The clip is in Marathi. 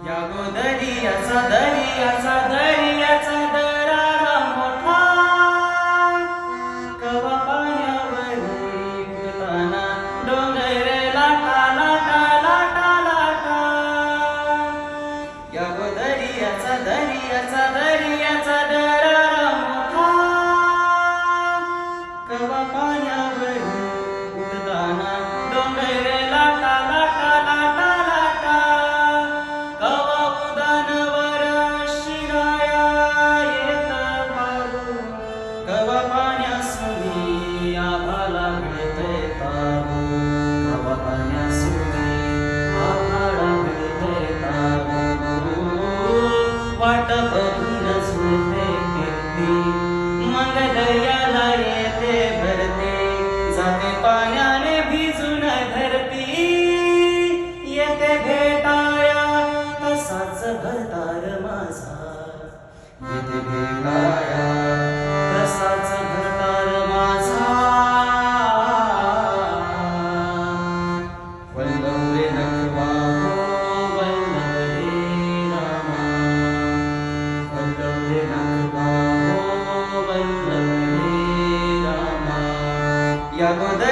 या गोदरियाचा दरियाचा दरियाचा दरारा मोठा, कवा पाण्यावरी उडताना डोंगर लाटा लाटा लाटा लाटा. या गोदरियाचा दरियाचा दरियाचा दरारा मोठा, कवा पाण्यावरी उडताना डोंगर लाटा लाटा लाटा लाटा. कवा उदानवर शिराया येत पारू, कवा पाण्यासुनी आभाला मिळते तारू, कवा पाण्यासुनी आभाला मिळते तारू. वाट बघून झुलते फिरती, मग दर्याला येते भरते, जाते पाण्याने भिजून धरती. येते भेटाया तसाच भरतार माझा, येते भेटाया तसाच भरतार माझा. वल्लभ रे नखवा हो वल्लभ रे रामा, वल्लभ रे नखवा हो वल्लभ रे रामा. या गोदरियाचा